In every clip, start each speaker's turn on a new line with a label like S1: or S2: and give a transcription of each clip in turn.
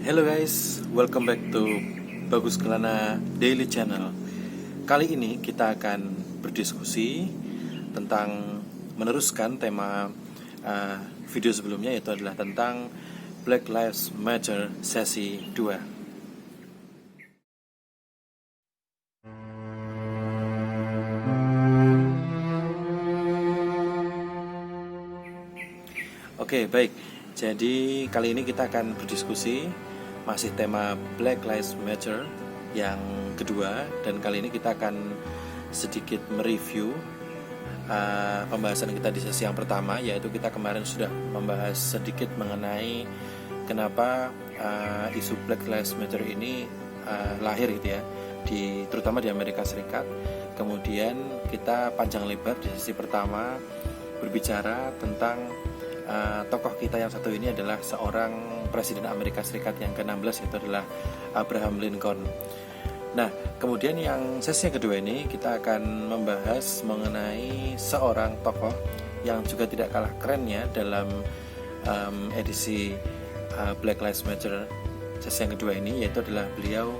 S1: Hello guys, welcome back to Bagus Kelana Daily Channel. Kali ini kita akan berdiskusi tentang meneruskan tema video sebelumnya, yaitu adalah tentang Black Lives Matter sesi 2. Oke, baik. Jadi kali ini kita akan berdiskusi masih tema Black Lives Matter yang kedua, dan kali ini kita akan sedikit mereview pembahasan kita di sesi yang pertama, yaitu kita kemarin sudah membahas sedikit mengenai kenapa isu Black Lives Matter ini lahir gitu ya, terutama di Amerika Serikat. Kemudian kita panjang lebar di sesi pertama berbicara tentang tokoh kita yang satu ini adalah seorang Presiden Amerika Serikat yang ke-16, yaitu adalah Abraham Lincoln. Nah, kemudian yang sesi yang kedua ini kita akan membahas mengenai seorang tokoh yang juga tidak kalah kerennya dalam edisi Black Lives Matter sesi yang kedua ini, yaitu adalah beliau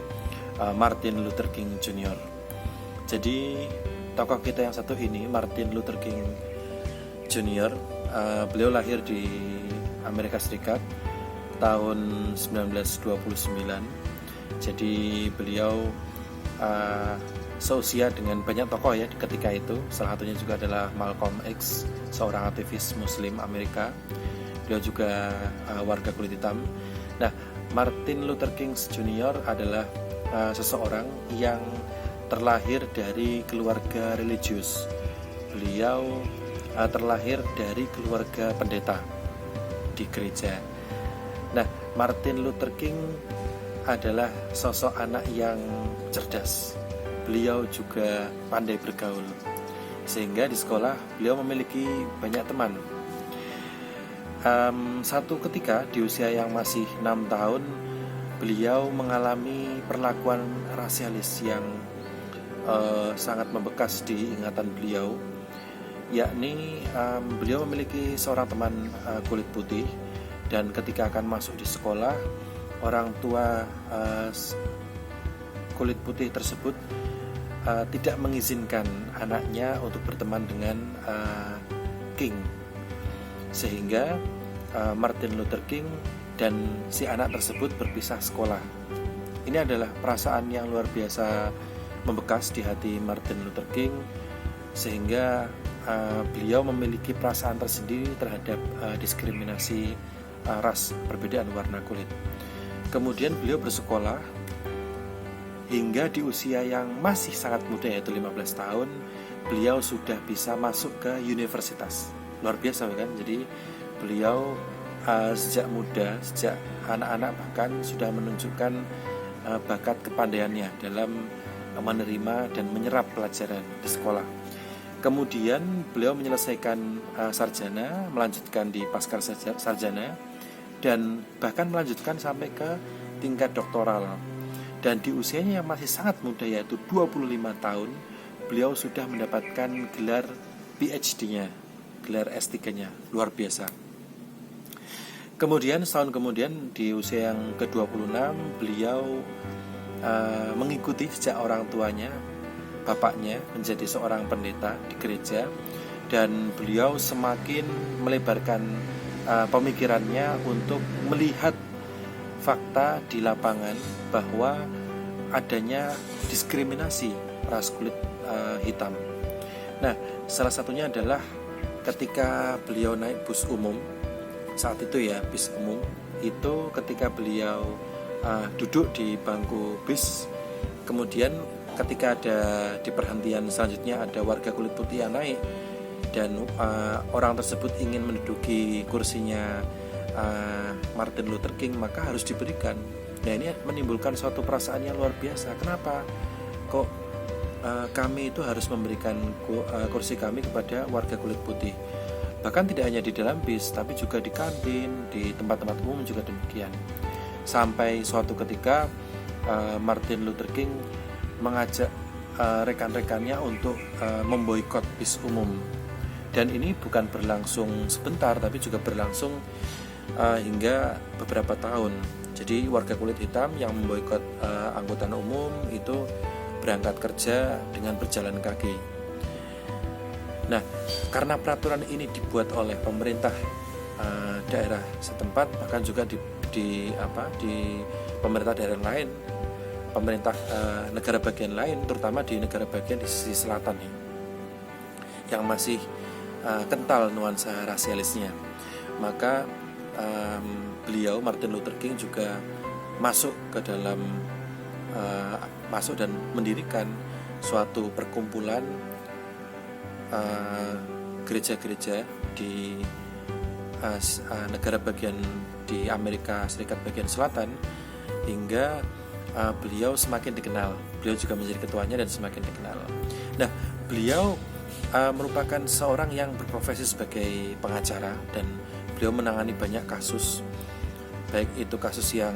S1: Martin Luther King Jr. Jadi tokoh kita yang satu ini, Martin Luther King Jr., beliau lahir di Amerika Serikat tahun 1929. Jadi beliau seusia dengan banyak tokoh ya ketika itu. Salah satunya juga adalah Malcolm X, seorang aktivis Muslim Amerika. Beliau juga warga kulit hitam. Nah, Martin Luther King Jr. adalah seseorang yang terlahir dari keluarga religius. Beliau terlahir dari keluarga pendeta di gereja. Nah, Martin Luther King adalah sosok anak yang cerdas. Beliau juga pandai bergaul, sehingga di sekolah beliau memiliki banyak teman. Satu ketika di usia yang masih 6 tahun, beliau mengalami perlakuan rasialis yang sangat membekas di ingatan beliau, yakni beliau memiliki seorang teman kulit putih, dan ketika akan masuk di sekolah, orang tua kulit putih tersebut tidak mengizinkan anaknya untuk berteman dengan King, sehingga Martin Luther King dan si anak tersebut berpisah sekolah. Ini adalah perasaan yang luar biasa membekas di hati Martin Luther King, sehingga beliau memiliki perasaan tersendiri terhadap diskriminasi ras, perbedaan warna kulit. Kemudian beliau bersekolah hingga di usia yang masih sangat muda, yaitu 15 tahun, beliau sudah bisa masuk ke universitas. Luar biasa kan? Jadi beliau sejak muda, sejak anak-anak bahkan sudah menunjukkan bakat kepandaiannya dalam menerima dan menyerap pelajaran di sekolah. Kemudian beliau menyelesaikan sarjana, melanjutkan di pasca sarjana, dan bahkan melanjutkan sampai ke tingkat doktoral. Dan di usianya yang masih sangat muda, yaitu 25 tahun, beliau sudah mendapatkan gelar PhD-nya, gelar S3-nya. Luar biasa. Kemudian setahun kemudian di usia yang ke-26, beliau mengikuti sejak orang tuanya, bapaknya menjadi seorang pendeta di gereja, dan beliau semakin melebarkan pemikirannya untuk melihat fakta di lapangan bahwa adanya diskriminasi ras kulit hitam. Nah, salah satunya adalah ketika beliau naik bus umum saat itu ya, bis umum itu, ketika beliau duduk di bangku bis, kemudian ketika ada di perhentian selanjutnya ada warga kulit putih yang naik, dan orang tersebut ingin menduduki kursinya Martin Luther King, maka harus diberikan. Nah, ini menimbulkan suatu perasaan yang luar biasa. Kenapa kok kami itu harus memberikan kursi kami kepada warga kulit putih? Bahkan tidak hanya di dalam bis, tapi juga di kantin, di tempat-tempat umum juga demikian. Sampai suatu ketika Martin Luther King mengajak rekan-rekannya untuk memboikot bis umum. Dan ini bukan berlangsung sebentar, tapi juga berlangsung hingga beberapa tahun. Jadi warga kulit hitam yang memboikot angkutan umum itu berangkat kerja dengan berjalan kaki. Nah, karena peraturan ini dibuat oleh pemerintah daerah setempat, bahkan juga di pemerintah daerah lain, pemerintah negara bagian lain, terutama di negara bagian di sisi selatan ya, yang masih kental nuansa rasialisnya, maka beliau Martin Luther King juga masuk dan mendirikan suatu perkumpulan gereja-gereja di negara bagian di Amerika Serikat bagian selatan, hingga beliau semakin dikenal. Beliau juga menjadi ketuanya dan semakin dikenal. Nah, beliau merupakan seorang yang berprofesi sebagai pengacara, dan beliau menangani banyak kasus, baik itu kasus yang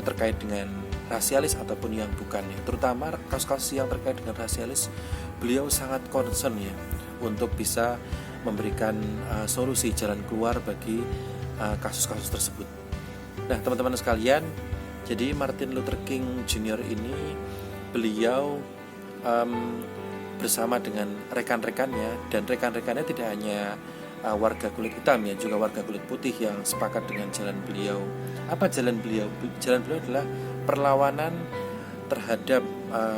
S1: terkait dengan rasialis ataupun yang bukan ya. Terutama kasus-kasus yang terkait dengan rasialis, beliau sangat concern ya untuk bisa memberikan solusi jalan keluar bagi kasus-kasus tersebut. Nah, teman-teman sekalian, jadi Martin Luther King Jr. ini beliau bersama dengan rekan-rekannya, dan rekan-rekannya tidak hanya warga kulit hitam ya, juga warga kulit putih yang sepakat dengan jalan beliau. Apa jalan beliau? Jalan beliau adalah perlawanan terhadap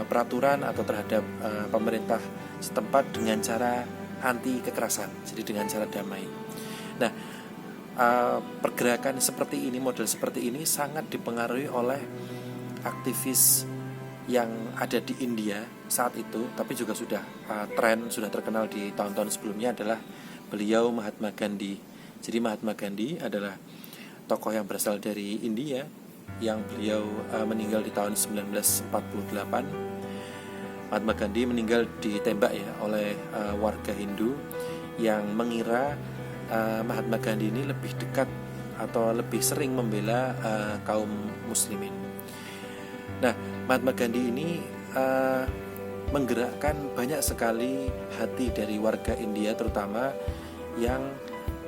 S1: peraturan atau terhadap pemerintah setempat dengan cara anti kekerasan, jadi dengan cara damai. Nah, pergerakan seperti ini, model seperti ini sangat dipengaruhi oleh aktivis yang ada di India saat itu, tapi juga sudah sudah terkenal di tahun-tahun sebelumnya, adalah beliau Mahatma Gandhi. Jadi Mahatma Gandhi adalah tokoh yang berasal dari India, yang beliau meninggal di tahun 1948. Mahatma Gandhi meninggal ditembak ya oleh warga Hindu yang mengira Mahatma Gandhi ini lebih dekat atau lebih sering membela kaum muslimin. Nah, Mahatma Gandhi ini menggerakkan banyak sekali hati dari warga India, terutama yang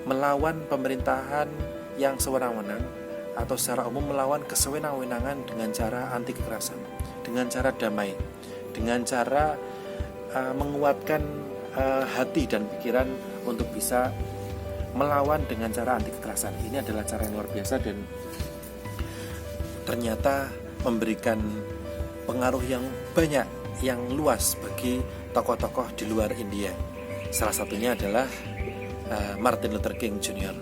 S1: melawan pemerintahan yang sewenang-wenang atau secara umum melawan kesewenang-wenangan dengan cara anti kekerasan, dengan cara damai, dengan cara menguatkan hati dan pikiran untuk bisa melawan dengan cara anti kekerasan. Ini adalah cara yang luar biasa dan ternyata memberikan pengaruh yang banyak, yang luas bagi tokoh-tokoh di luar India. Salah satunya adalah Martin Luther King Jr.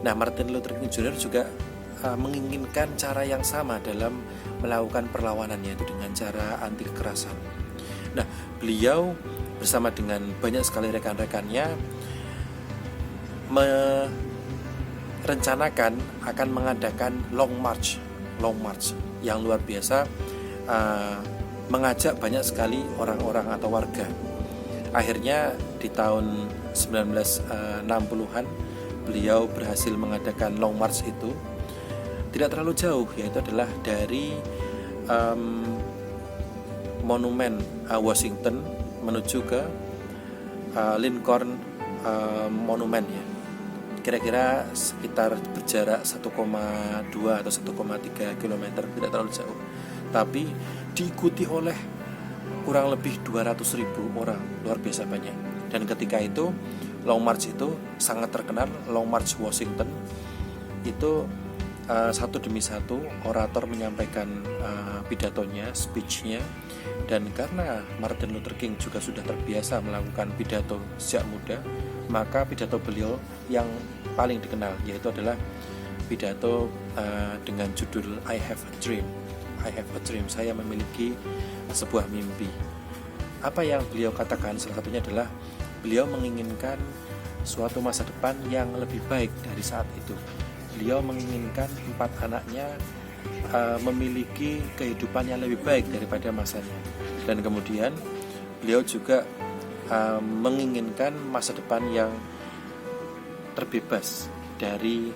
S1: Nah, Martin Luther King Jr. juga menginginkan cara yang sama dalam melakukan perlawanan, yaitu dengan cara anti kekerasan. Nah, beliau bersama dengan banyak sekali rekan-rekannya merencanakan akan mengadakan long march yang luar biasa, mengajak banyak sekali orang-orang atau warga. Akhirnya di tahun 1960-an beliau berhasil mengadakan long march itu tidak terlalu jauh, yaitu adalah dari monumen Washington menuju ke Lincoln Monument ya. Kira-kira sekitar berjarak 1,2 atau 1,3 km, tidak terlalu jauh. Tapi diikuti oleh kurang lebih 200.000 orang, luar biasa banyak. Dan ketika itu Long March itu sangat terkenal. Long March Washington itu satu demi satu orator menyampaikan pidatonya, speech-nya. Dan karena Martin Luther King juga sudah terbiasa melakukan pidato sejak muda, maka pidato beliau yang paling dikenal yaitu adalah pidato dengan judul I Have a Dream. I have a dream, saya memiliki sebuah mimpi. Apa yang beliau katakan salah satunya adalah beliau menginginkan suatu masa depan yang lebih baik dari saat itu. Beliau menginginkan 4 anaknya memiliki kehidupan yang lebih baik daripada masanya. Dan kemudian beliau juga menginginkan masa depan yang terbebas dari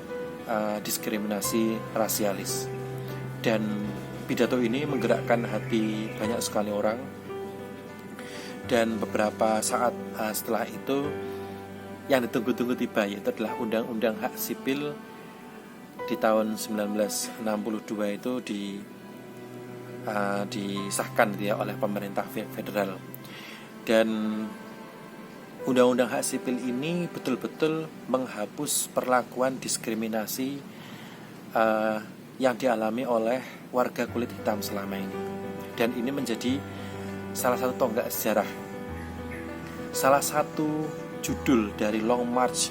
S1: diskriminasi rasialis. Dan pidato ini menggerakkan hati banyak sekali orang. Dan beberapa saat setelah itu yang ditunggu-tunggu tiba, yaitu adalah Undang-Undang Hak Sipil di tahun 1962 itu disahkan gitu ya oleh pemerintah federal. Dan Undang-Undang Hak Sipil ini betul-betul menghapus perlakuan diskriminasi yang dialami oleh warga kulit hitam selama ini. Dan ini menjadi salah satu tonggak sejarah. Salah satu judul dari Long March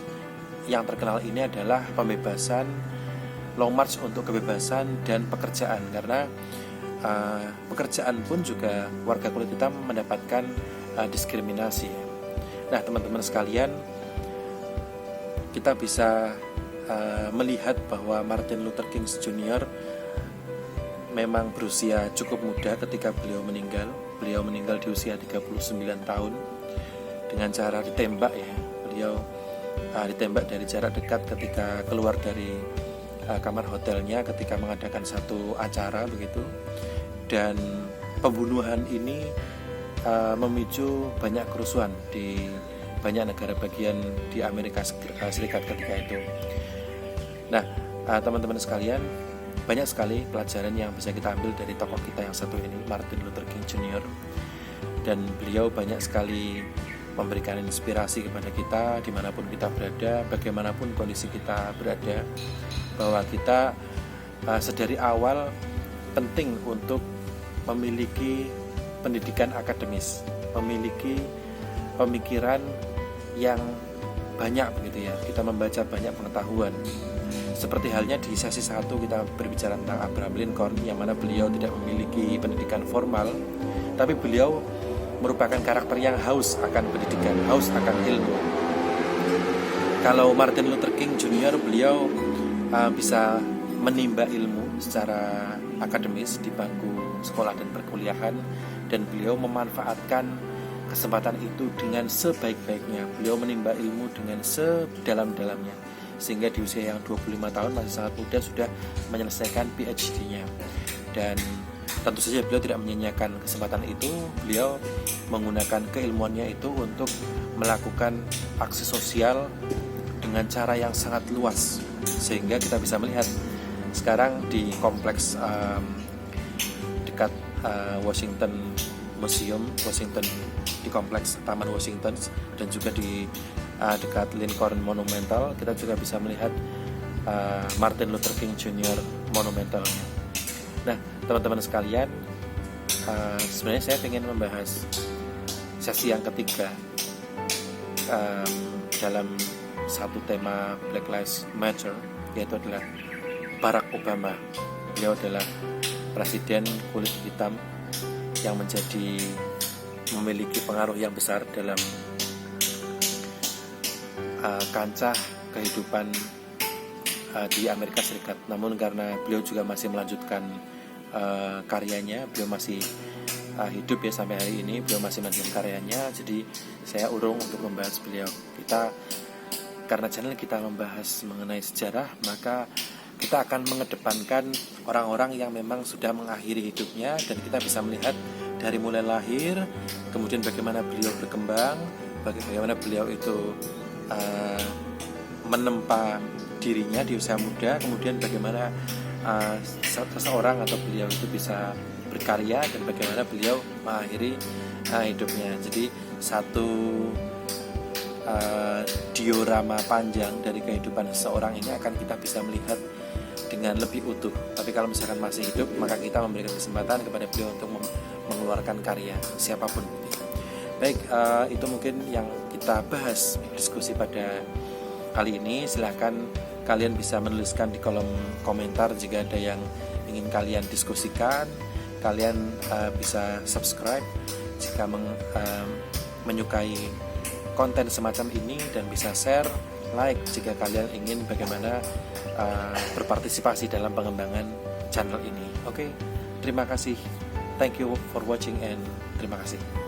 S1: yang terkenal ini adalah Long March untuk kebebasan dan pekerjaan, karena pekerjaan pun juga warga kulit hitam mendapatkan diskriminasi. Nah, teman-teman sekalian, kita bisa melihat bahwa Martin Luther King Jr. memang berusia cukup muda ketika beliau meninggal. Beliau meninggal di usia 39 tahun dengan cara ditembak ya. Beliau ditembak dari jarak dekat ketika keluar dari kamar hotelnya ketika mengadakan satu acara begitu. Dan pembunuhan ini memicu banyak kerusuhan di banyak negara bagian di Amerika Serikat ketika itu. Nah, teman-teman sekalian, banyak sekali pelajaran yang bisa kita ambil dari tokoh kita yang satu ini, Martin Luther King Jr. Dan beliau banyak sekali memberikan inspirasi kepada kita dimanapun kita berada, bagaimanapun kondisi kita berada, bahwa kita sedari awal penting untuk memiliki pendidikan akademis, memiliki pemikiran yang banyak begitu ya. Kita membaca banyak pengetahuan. Seperti halnya di sesi 1 kita berbicara tentang Abraham Lincoln, yang mana beliau tidak memiliki pendidikan formal, tapi beliau merupakan karakter yang haus akan pendidikan, haus akan ilmu. Kalau Martin Luther King Jr. beliau bisa menimba ilmu secara akademis di bangku sekolah dan perkuliahan, dan beliau memanfaatkan kesempatan itu dengan sebaik-baiknya. Beliau menimba ilmu dengan sedalam-dalamnya, sehingga di usia yang 25 tahun, masih sangat muda, sudah menyelesaikan PhD-nya. Dan tentu saja beliau tidak menyia-nyiakan kesempatan itu. Beliau menggunakan keilmuannya itu untuk melakukan aksi sosial dengan cara yang sangat luas, sehingga kita bisa melihat sekarang di kompleks dekat Washington Museum, di kompleks Taman Washington, dan juga di dekat Lincoln Monumental, kita juga bisa melihat Martin Luther King Jr. Monumentalnya. Nah, teman-teman sekalian, sebenarnya saya ingin membahas sesi yang ketiga dalam satu tema Black Lives Matter, yaitu adalah Barack Obama. Beliau adalah presiden kulit hitam yang memiliki pengaruh yang besar dalam kancah kehidupan di Amerika Serikat. Namun karena beliau juga masih melanjutkan karyanya, beliau masih hidup ya sampai hari ini, beliau masih melanjutkan karyanya. Jadi saya urung untuk membahas beliau. Karena channel kita membahas mengenai sejarah, maka kita akan mengedepankan orang-orang yang memang sudah mengakhiri hidupnya, dan kita bisa melihat dari mulai lahir, kemudian bagaimana beliau berkembang, bagaimana beliau itu menempa dirinya di usia muda, kemudian bagaimana seseorang atau beliau itu bisa berkarya, dan bagaimana beliau mengakhiri hidupnya. Jadi satu diorama panjang dari kehidupan seseorang ini akan kita bisa melihat dengan lebih utuh. Tapi kalau misalkan masih hidup, maka kita memberikan kesempatan kepada beliau untuk mengeluarkan karya siapapun. Baik, itu mungkin yang kita bahas diskusi pada kali ini. Silahkan kalian bisa menuliskan di kolom komentar jika ada yang ingin kalian diskusikan. Kalian bisa subscribe jika menyukai konten semacam ini, dan bisa share, like jika kalian ingin bagaimana berpartisipasi dalam pengembangan channel ini. Oke, terima kasih. Thank you for watching and terima kasih.